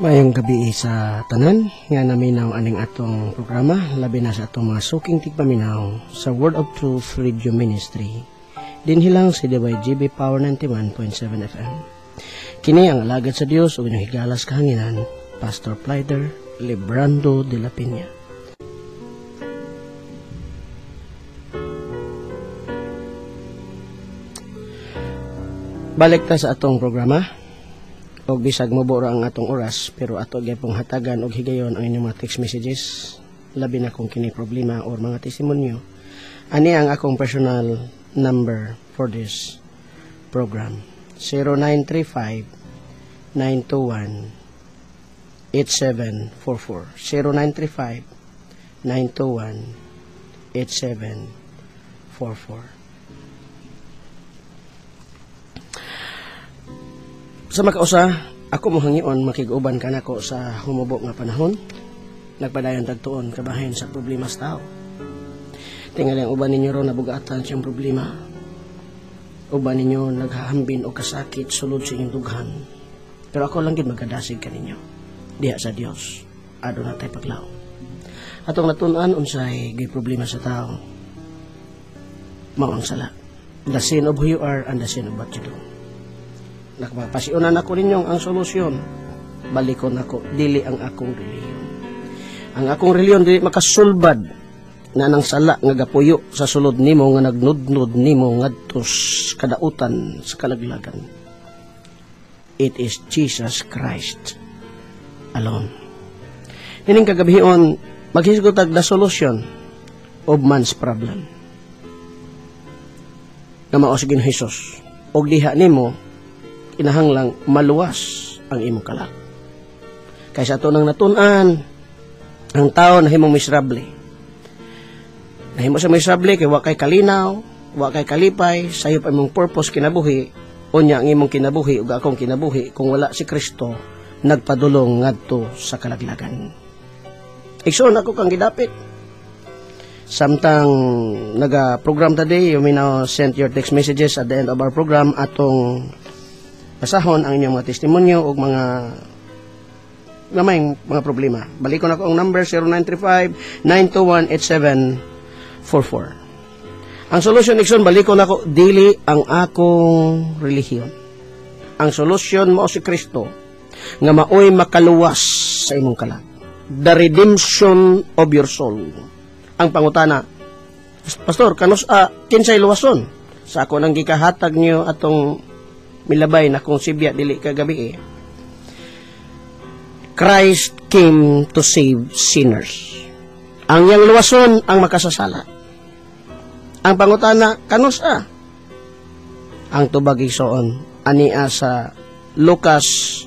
Mayong gabi sa tanan, nga naminaw aning atong programa, labi na sa atong mga suking tigpaminaw sa Word of Truth Radio Ministry. Dinhilang si DYGB Power 91.7 FM. Kini ang alagad sa Dios o inyong higalas kahanginan, Pastor Plider Librando de la Peña. Balik ta sa atong programa. Og bisag moboro ang atong oras, pero ato gyud pong hatagan og higayon ang inyong mga text messages, labi na kung kini problema or mga testimonyo. Ani ang akong personal number for this program: 0935-921-8744. 0935-921-8744. Sa makausa, ako mohangion makiguban ka nako sa humubo nga panahon. Nagpadayon tagtuon kabahin sa problema sa tao. Tingali ang uban ninyo ron nabugatan siyang problema. Uban ninyo naghahambin o kasakit sulod sa inyong dughan. Pero ako lang gid magkadasig kaninyo. Diha sa Dios, adto na tay paglaw. Atong natun-an unsay gay problema sa tao. Mao ang sala. The sin of who you are and the sin of what you do. Nakapasiunan ako ninyong ang solusyon. Balikon ako, dili ang akong reliyon. Ang akong reliyon dili makasulbad na nang sala nga gapuyo sa sulod nimo nga nagnudnud nimo ngadto kadautan sa kalaglagan. It is Jesus Christ alone. Ining kagabihon maghisgot og the solution of man's problem. Nga mao si Ginoong Hesus. Og diha nimo kinahanglang maluwas ang imong kalag. Kaysa ito nang natun-an, ang tao nahimong miserable. Nahimo sa miserable kay wa kay kalinaw, wa kay kalipay, sayo pa imong purpose kinabuhi, unya ang imong kinabuhi ug akong kinabuhi kung wala si Kristo nagpadulong ngadto sa kalaglagan. Igsoon ako kang gidapit. Samtang naga-program today, you may now send your text messages at the end of our program atong pasahon ang inyong mga testimonyo o mga gamayng mga problema. Balikon ako ang number 0935-921-8744. Ang solusyon ikson, balikon ako, dili ang akong relihiyon. Ang solusyon mo si Kristo nga maoy makaluwas sa imong kalag. The redemption of your soul. Ang pangutana, Pastor, kanus kinsay luwason? Sa ako nang gikahatag niyo atong milabay na kung sibya dili kagabi Christ came to save sinners. Ang yang luwason ang makasasala. Ang pangutana, kanusa? Ang tubag igsoon ania sa Lucas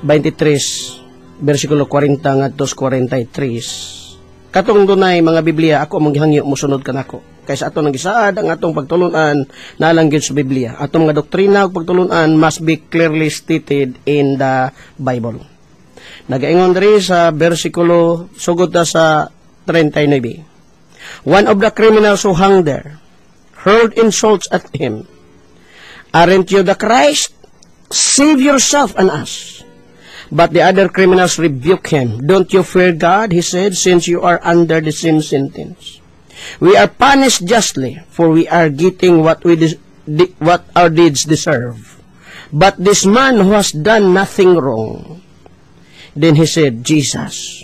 23 versikulo 40 ngadto 43. Katong dunay mga Biblia ako manghangyo mosunod kanako. Kaysa ato nang gisaad ang atong pagtulunan nalanggit sa Biblia. Atong mga doktrina ug pagtulunan must be clearly stated in the Bible. Nagaingon diri sa bersikulo sugod ta sa 39. One of the criminals who hung there hurled insults at him. Aren't you the Christ? Save yourself and us. But the other criminals rebuked him. Don't you fear God, he said, since you are under the same sentence. We are punished justly, for we are getting what our deeds deserve. But this man who has done nothing wrong. Then he said, Jesus,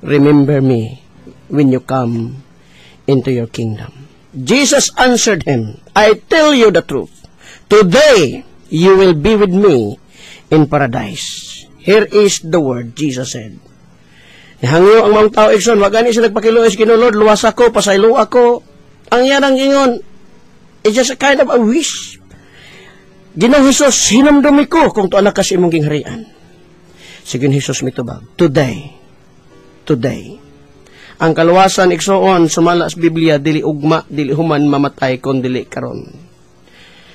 remember me when you come into your kingdom. Jesus answered him, I tell you the truth. Today you will be with me in paradise. Here is the word, Jesus said. Hangyo ang mga tao ikson, wag gani sila nagpakiluoy kinulod, luwas ako, pasaylo ako. Ang yanang ingon, it's just a kind of a wish. Ginoong Hesus, hinamdumi ko kung to anak kasi imong gingharian. Sige Hesus mitubag, today, ang kaluwasan iksoon, sumala sa Biblia, dili ugma, dili human mamatay, kon dili karon.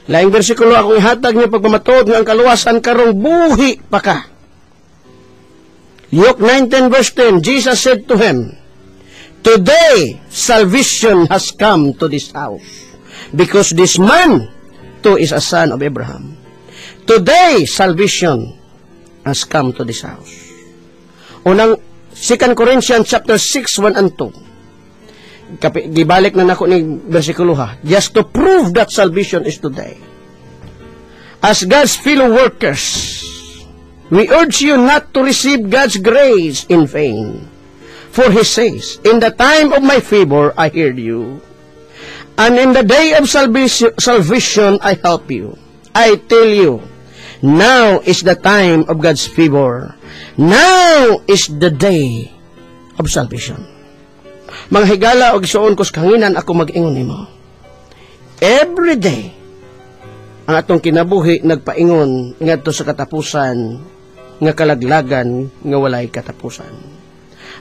Laing bersikulo akong ihatag niyo pagmamatod nga ang kaluwasan karong buhi pa ka. Luke 19 verse 10, Jesus said to him, today salvation has come to this house, because this man too is a son of Abraham. Today salvation has come to this house. Unang 2 Corinthians chapter 6, 1 and 2. Gibalik na nako ni bersikulo ha. Just to prove that salvation is today. As God's fellow workers, we urge you not to receive God's grace in vain. For He says, in the time of my favor, I heard you. And in the day of salvation, I help you. I tell you, now is the time of God's favor. Now is the day of salvation. Mga higala o gisuon ko sa kanginan ako mag-ingon nimo. Every day, ang atong kinabuhi nagpaingon ngadto sa katapusan nga kalaglagan nga walay katapusan.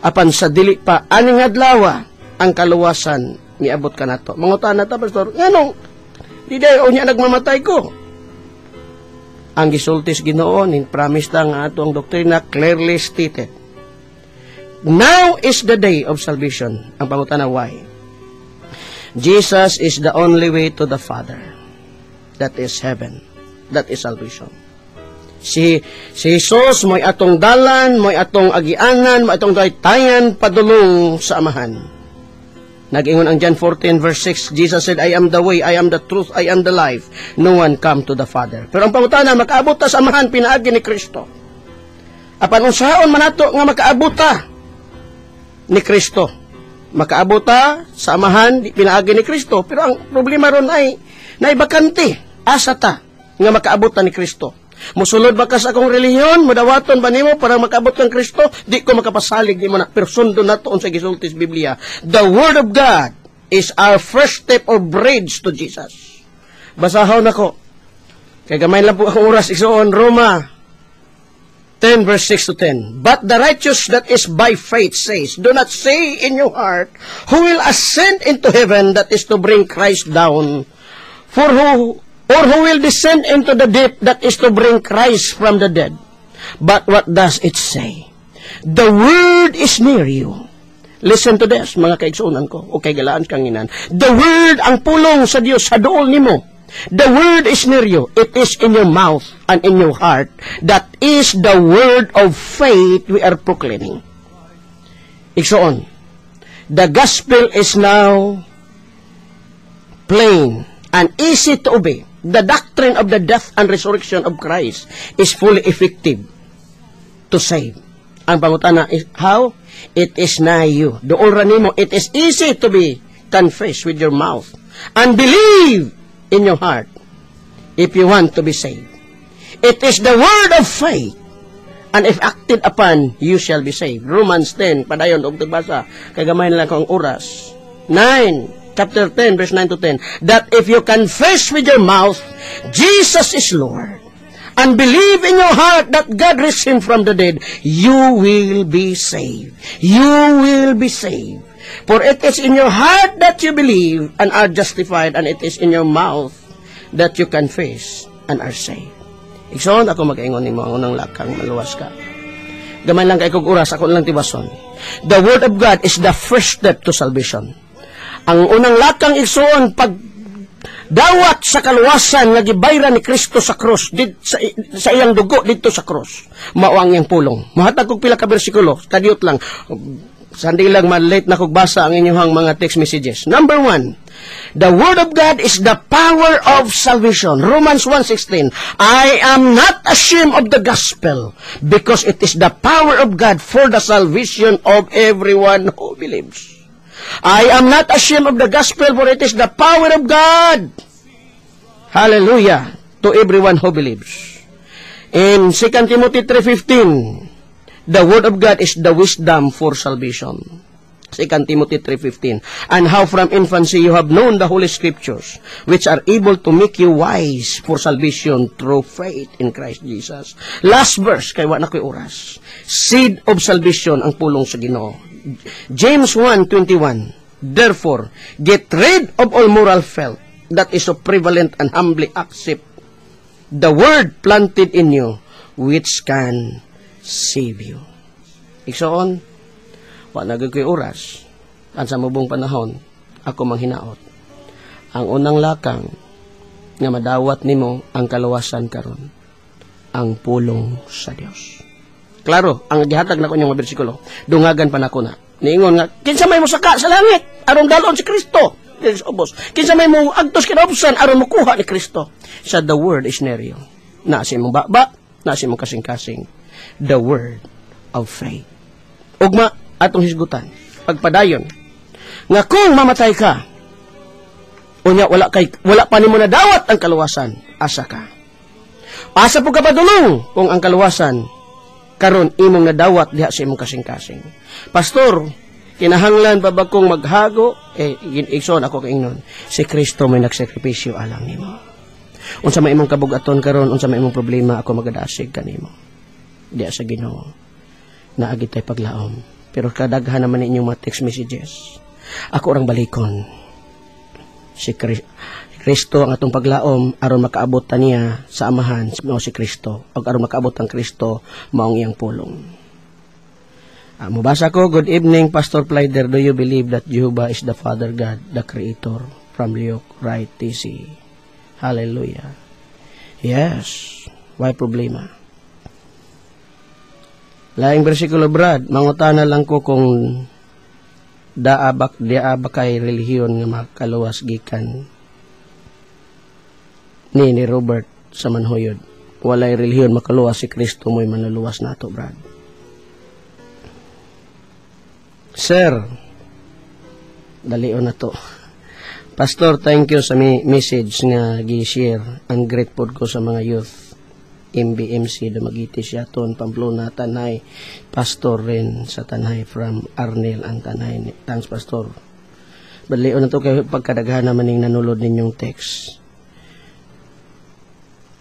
Apan sa dili pa aning adlaw ang kaluwasan miabot kanato. Mangutan na ta pastor, nganong di dayon unya nagmamatay ko. Ang gisultis Ginoo ning promise ta nga ato ang doktrina clearly stated. Now is the day of salvation. Ang pangutana why? Jesus is the only way to the Father. That is heaven. That is salvation. Si Jesus mo'y atong dalan, mo'y atong agianan, mo'y atong daytayan padulong sa Amahan. Nag-ingon ang John 14 verse 6, Jesus said, I am the way, I am the truth, I am the life. No one come to the Father. Pero ang pangutana, makaabot ta sa Amahan, pinaagi ni Kristo. Apan unsaon man nato nga makaabot ta ni Kristo. Makaabot ta sa Amahan, pinaagi ni Kristo. Pero ang problema ron ay naibakante. Asa ta nga makaabot ta ni Kristo. Musulod ba ka sa akong relihiyon? Mudawaton ba nimo para makaabot kang Kristo? Di ko makapasalig ni mo na. Pero sundo na to sa gisultis Biblia. The Word of God is our first step or bridge to Jesus. Basahon ako. Kaya gamay lang po akong oras. Isuon, Roma 10 verse 6 to 10. But the righteous that is by faith says, do not say in your heart, who will ascend into heaven, that is to bring Christ down. Or who will descend into the deep, that is to bring Christ from the dead. But what does it say? The word is near you. Listen to this, mga kaigsuunan ko, o kaigalaan kanginan. The word, ang pulong sa Diyos, sa dool nimo. The word is near you. It is in your mouth and in your heart. That is the word of faith we are proclaiming. Igsuon. The gospel is now plain and easy to obey. The doctrine of the death and resurrection of Christ is fully effective to save. Ang pangutana is how? It is nigh you. Doon ranimo, it is easy to be confessed with your mouth and believe in your heart if you want to be saved. It is the word of faith, and if acted upon, you shall be saved. Romans 10, padayon og tibasa, kagamay na lang ko ang oras. 9, chapter 10, verse 9 to 10, that if you confess with your mouth, Jesus is Lord, and believe in your heart that God raised Him from the dead, you will be saved. You will be saved. For it is in your heart that you believe and are justified, and it is in your mouth that you confess and are saved. Ikson, ako mag-ingon ni mo ang unang lakang maluwas ka. Gamay lang kay kong oras, ako lang tibason. The Word of God is the first step to salvation. Ang unang lakang igsoon, pag dawat sa kaluwasan nga gibayra ni Kristo sa krus, sa iyang dugo dito sa krus, mauang iyang pulong. Mahatag kong pila ka bersikulo, kadiyot lang, sandi lang malate na kong basa ang inyong mga text messages. Number 1, the Word of God is the power of salvation. Romans 1:16, I am not ashamed of the gospel, because it is the power of God for the salvation of everyone who believes. I am not ashamed of the gospel, for it is the power of God. Hallelujah. To everyone who believes. In 2 Timothy 3:15, the Word of God is the wisdom for salvation. 2 Timothy 3:15. And how from infancy you have known the Holy Scriptures, which are able to make you wise for salvation through faith in Christ Jesus. Last verse, kay wa na ko'y oras. Seed of salvation ang pulong sa Ginoo. James 1:21. Therefore, get rid of all moral filth that is so prevalent, and humbly accept the word planted in you, which can save you. Iksoon, wa nagay ko'y oras, at sa mubong panahon, ako manghinaot. Ang unang lakang nga madawat nimo ang kaluwasan karon. ang pulong sa Dios. Klaro, ang gihatag na ko niyong bersikulo, dungagan pa na ko na. Niingon nga, kinsa may musaka sa langit, aron dalon si Kristo. Kinsa may mo agtos kinaubsan, aron mukuha ni Kristo. Sa the word is near you. Nasi mong baba, nasi mong kasing-kasing. The word of faith. Ugma, atong hisgutan, pagpadayon, nga kung mamatay ka, unya wala pa nimo na dawat ang kaluwasan, asa ka. Asa po ka padulong kung ang kaluwasan karon imong nadawat diha sa imong kasing-kasing. Pastor, kinahanglan pa ba kong maghago? Igsoon ako kaingnon. Si Kristo may nagsakripisyo alang nimo. Unsa may imong kabugaton karon, unsa may imong problema, ako magadasig kanimo. Diha sa Ginoo. Naagi tay paglaom. Pero kadaghan naman inyong mga text messages. Ako orang balikon. Si Kristo ang atong paglaom aron makaabot ta niya sa amahan mao si Kristo. Ug aron makaabot ang Kristo maong iyang pulong. Mubasa ko, good evening, Pastor Plyder. Do you believe that Jehovah is the Father God, the Creator? From Luke, right, TC. Hallelujah. Yes. Why problema? Laing bersikulo, Brad. Mangutana lang ko kung daabak kay relihiyon nga makaluwas gikan ni Robert sa manhuyod. Walay relihiyon makaluwas, si Kristo mo'y manluluwas nato, Brad. Sir, dalion na to. Pastor, thank you sa message nga gi-share. Ang grateful ko sa mga youth. MBMC, Dumaguete, Siaton, Pamplona, Tanay. Pastor rin sa Tanay from Arnel, ang Tanay. Thanks, Pastor. Dalion na to kay pagkadaghan naman yung nanulod ninyong text.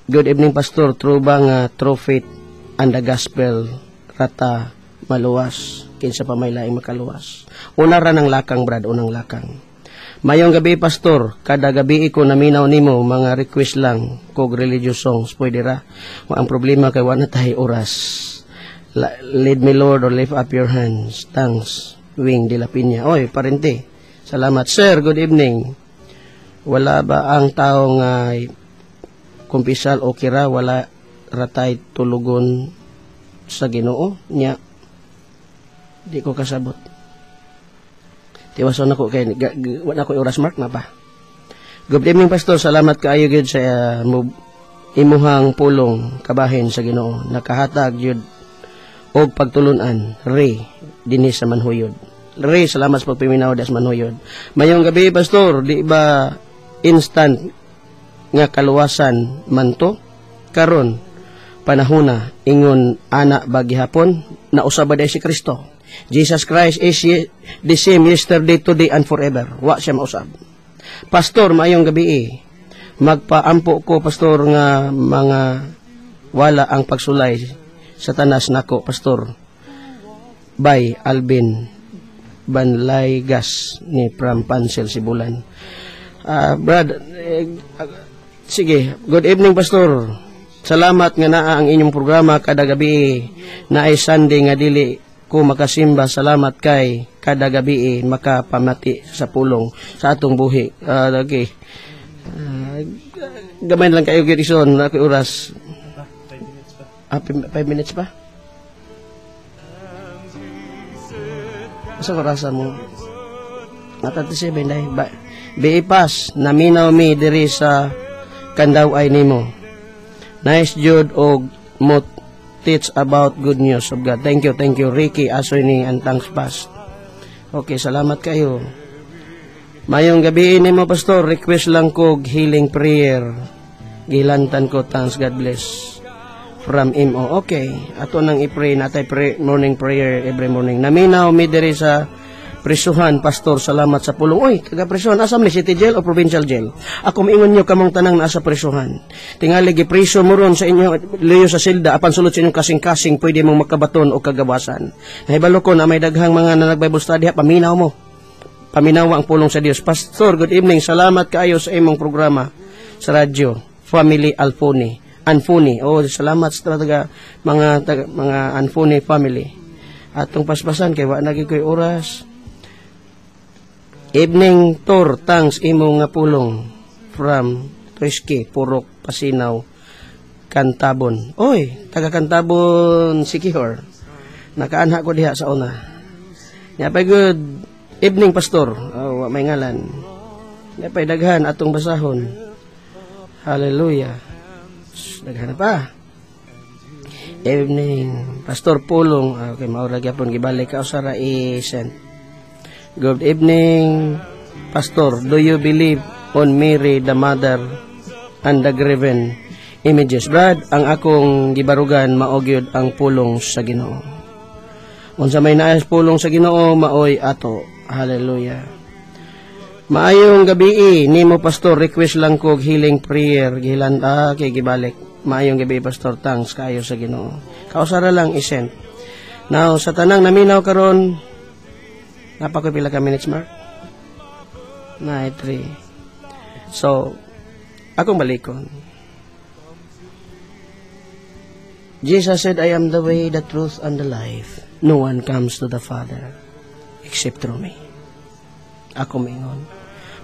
Good evening, Pastor. True ba nga true faith and the gospel rata maluwas? Kinsa pa may laing makaluwas. Una ra ng lakang, Brad, unang lakang. Mayong gabi, Pastor, kada gabi ko naminaw nimo, mga request lang, kog religious songs, pwede ra. Ang problema kay wala tayo oras. Lead me, Lord, or lift up your hands. Thanks, Wing de la Piña. Oy, parente, salamat. Sir, good evening. Wala ba ang tao nga kumpisal o kira, wala ratay tulugon sa Ginoo niya? Di ko kasabot. Tiwason ako kay wala ko oras mark na pa. Good evening, Pastor. Salamat kaayo gyud sa imuhang pulong kabahin sa Ginoo. Nakahatag gyud og pagtulunan. Ray dinhi sa manhuyod. Ray, salamat sa pagpiminaw sa manhuyod. Mayong gabi, Pastor. Di ba instant nga kaluwasan man to? Karon panahona ingon ana ba gihapon na usab ba si Kristo? Jesus Christ is the same yesterday, today, and forever. Wa siya mausab. Pastor, mayong gabi magpaampo ko, Pastor, nga mga wala ang pagsulay sa tanas nako, Pastor. By Alvin Banlaygas ni from Pansel, Sibulan. Brad, sige, good evening, Pastor. Salamat nga naa ang inyong programa kada gabi na ay Sunday nga dili ko makasimba. Salamat kay kada gabi makapamati sa pulong sa atong buhi. Okay. Gamay lang kayo girison na oras. 5 minutes pa? Asa orasan mo? 37 dai. Biipas naminaw mi diri sa kandaw ay nimo. Nice Jude og mot teach about good news of God. Thank you, Ricky, Asoyning, and thanks, Past. Okay, salamat kayo. Mayong gabi ni mo, Pastor, request lang ko healing prayer. Gilantan ko, thanks, God bless. From MO. Okay, ato nang i-pray natay morning prayer every morning. Naminaw mi diri sa prisuhan, Pastor, salamat sa pulong. Oy, taga-prisuhan, asam ni City Jail o Provincial Jail? Ako maingon nyo kamong tanang nasa prisuhan. Tingali, gipriso mo ron sa inyo, liyo sa silda, apan sulod sa inyong kasing-kasing, pwede mong makabaton o kagawasan. Nahibalo ko na may daghang mga nag-Bible study, paminaw mo. Paminaw ang pulong sa Dios. Pastor, good evening, salamat kaayo sa imong programa sa radyo, Family Anfuni. Oh, salamat sa mga Anfuni family. Atong paspasan, kay wa nagi ko'y oras. Evening tour, thanks imo nga pulong from Trisky, Purok, Pasinaw. Kantabon. Oy, taga Kantabon Sikihor. Nakaanha ko diha sa una. Nya pay good evening pastor. Oh, may ngalan. Nya pay daghan atong basahon. Hallelujah. Daghan na pa. Evening Pastor Pulong. Okay, maura gyapon gibalik ka usara i-send. Good evening Pastor. Do you believe on Mary the Mother and the Graven Images? Brad, ang akong gibarugan maogyod ang pulong sa Ginoo. Unsa may naayos pulong sa Ginoo maoy ato. Hallelujah. Maayong gabi nimo Pastor, request lang kog healing prayer gilan kay gibalik. Maayong gabi Pastor, thanks kayo sa Ginoo. Kausara lang i-send. Now sa tanang naminaw karon napakoy pila ka minutes mark? 9:03. So akong balikon. Jesus said, I am the way, the truth, and the life. No one comes to the Father except through me. Ako maingon.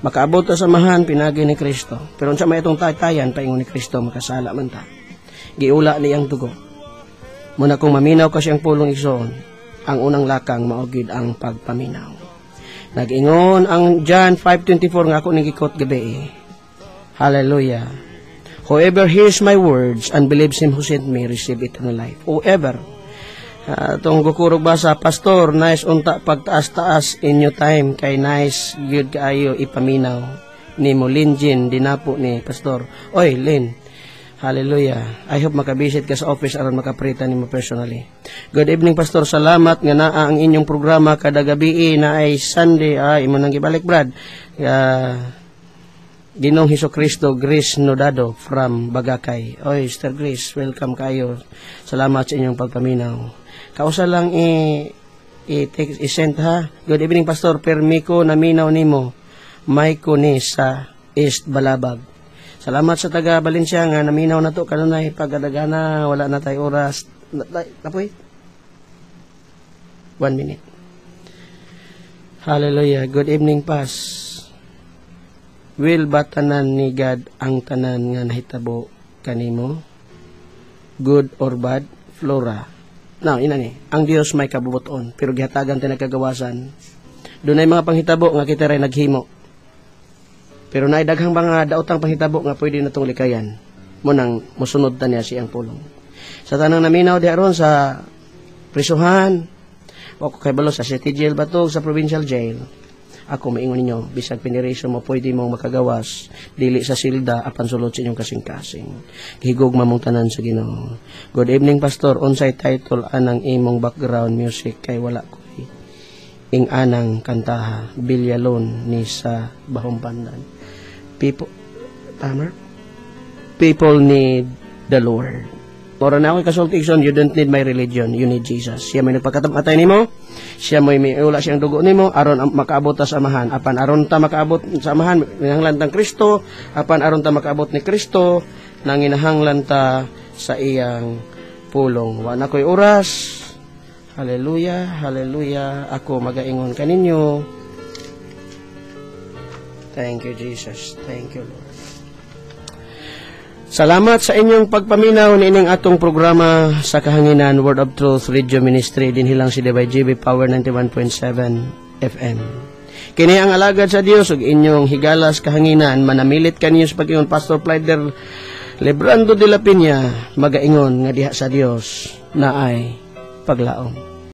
Makaabot ta sa samahan, pinagi ni Kristo. Pero unsa may itong tatayan, paingon ni Kristo, makasala man ta. Giula niyang dugo. Muna kung maminaw ka siyang pulong igsoon, ang unang lakang maugid ang pagpaminaw. Nag-ingon ang John 5:24 nga ako nigikot gabi. Hallelujah. Whoever hears my words and believes him who sent me, receive eternal life. Whoever. Itong gukurog basa, Pastor, nice unta pagtaas-taas inyo time, kay nice good kaayo ipaminaw ni mo Linjin, dinapo ni Pastor. Oy, Lin, hallelujah. I hope makabisit ka sa office aron makaprita nimo personally. Good evening, Pastor. Salamat nga naa ang inyong programa kada gabi na ay Sunday. Imo nang gibalik, Brad. Ginong Hesukristo, Grace Nodado from Bagakay. Oy, Sister Grace, welcome kayo. Salamat sa inyong pagpaminaw. Kausa lang i-send ha. Good evening, Pastor. Permiko naminaw nimo. Maiko ni sa East Balabag. Salamat sa taga Valencia nga naminaw na to kanunay pagadagana, wala na tay oras. Napoy. 1 minute. Hallelujah. Good evening, Pas. Will ba tanan ni God ang tanan nga nahitabo kanimo? Good or bad? Flora. Now, ina ni, ang Dios may kabubuton, pero gihatagan tayo nagkagawasan. Doon ay mga panghitabo nga kita rin naghimo. Pero naidaghang mga daotang panghitabo nga pwede na itong likayan. Munang musunod ta niya siyang pulong. Sa tanang naminaw di aron sa prisuhan, o kay balo sa city jail batog sa provincial jail, ako maingon ninyo, bisag pinirasyon mo, pwede mong makagawas, dili sa silda, apan sulod sa inyong kasing-kasing. Higog mamong tanan sa Ginoo. Good evening, Pastor. Unsay title anang imong background music kay wala ko ing anang kantaha, Bilyalon ni sa Bahong Pandan. People need the Lord. Mora na ako kasultikson, you don't need my religion, you need Jesus. Siya may nagpagkatamatay nimo, siya may ula siyang dugo nimo, aron makaabot ta sa amahan. Apan aron ta makaabot sa amahan, nanginahanglan tang Kristo, apan aron ta makaabot ni Kristo, nanginahanglan ta sa iyang pulong. Wa na koy oras. Hallelujah, hallelujah. Ako magaingon kaninyo. Thank you, Jesus. Thank you, Lord. Salamat sa inyong pagpaminaw na ining atong programa sa kahanginan Word of Truth Radio Ministry din hilang si DYGB Power 91.7 FM. Kini ang alagad sa Dios ug inyong higalas kahanginan manamilit kaniyo sa pag-ingon Pastor Plyder Lebrando de la Piña magaingon nga diha sa Dios na ay paglaom.